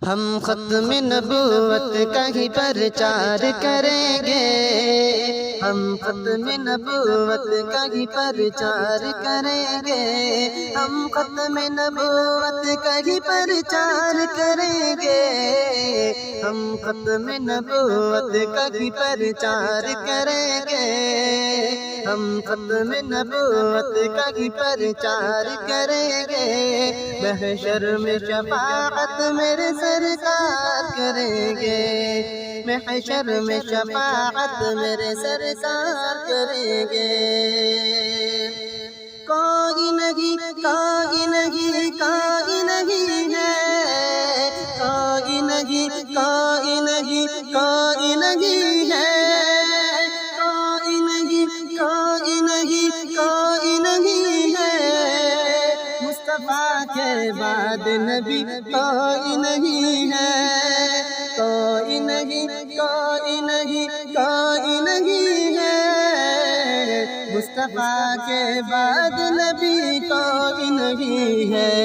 ہم ختم نبوت کا ہی پرچار کریں گے، ہم ختم نبوت کا ہی پرچار کریں گے، ہم ختم نبوت کا ہی پرچار کریں گے، ہم ختم نبوت کا ہی پرچار کریں گے، ہم ختم نبوت کا ہی پرچار کریں گے، محشر میں شفاعت میرے سرکار کریں گے، محشر میں شفاعت میرے سرکار کریں گے۔ کوئی نہیں کوئی نہیں کوئی نہیں ہے، کوئی نہیں کوئی نہیں کوئی نہیں ہے، کوئی نہیں کوئی نہیں کوئی نہیں ہے، مصطفیٰ کے بعد نبی کوئی نہیں ہے، کوئی نہیں کوئی نہیں کوئی نہیں ہے، مصطفیٰ کے بعد نبی کوئی نہیں ہے۔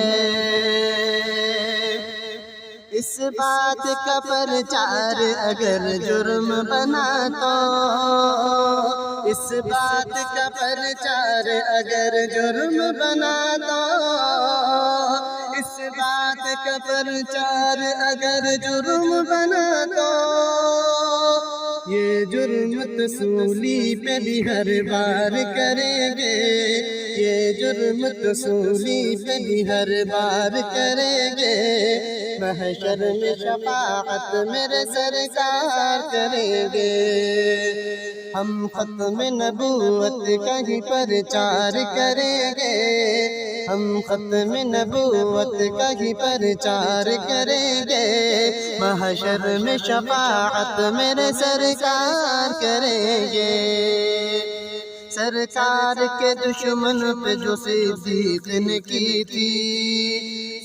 اس بات کا پرچار اگر جرم بنا تو، اس بات کا پرچار اگر جرم بنا تو، اس بات کا پرچار اگر جرم بنا تو، یہ جرم رسولی پہ بھی ہر بار کریں گے، یہ جرم رسولی پہ بھی ہر بار کریں گے، محشر میں شفاعت میرے سرکار کریں گے، ہم ختم نبوت کا ہی پرچار کریں گے، ہم ختم نبوت کا ہی پرچار کریں گے، محشر میں شفاعت میرے سرکار کریں گے۔ سرکار کے دشمن پہ جو صدیق نے کی تھی،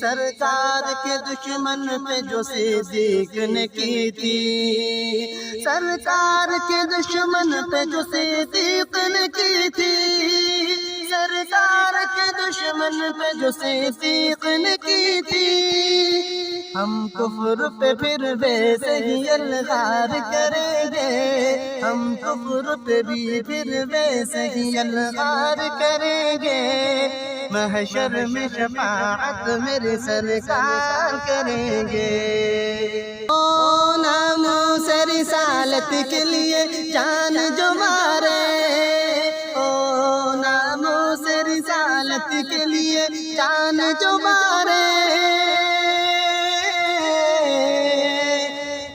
سرکار کے دشمن پہ جو صدیق نے کی تھی، سرکار کے دشمن پہ جو صدیق نے کی تھی، سرکار کے دشمن پہ جو صدیق نے کی تھی، ہم کفر پہ پھر ویسے ہی الغار کریں گے، ہم کفر پہ بھی پھر ویسے ہی الغار کریں گے، محشر میں شفاعت میرے سرکار کریں گے۔ او ناموس رسالت کے لیے جان جو مارے، او ناموس رسالت کے لیے جان جو مارے،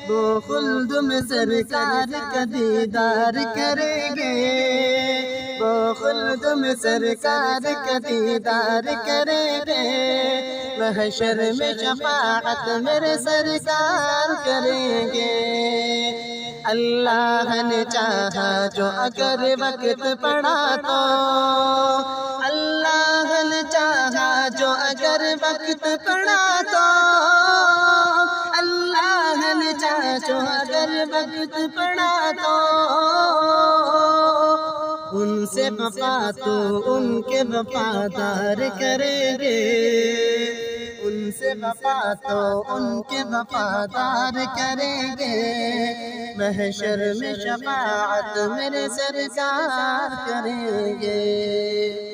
وہ خلد میں سرکار کا دیدار کریں گے، وہ خلد میں سرکار کا دیدار کریں گے، محشر میں شفاعت میرے سرکار کریں گے۔ اللہ نے چاہا جو اگر وقت پڑا تو، اللہ نے چاہا جو اگر وقت پڑا تو، اللہ نے چاہا جو اگر وقت پڑا تو، ان سے وفا تو ان کے وفادار کریں گے، ان سے وفا تو ان کے وفادار کریں گے، محشر میں شفاعت میرے سرکار کریں گے۔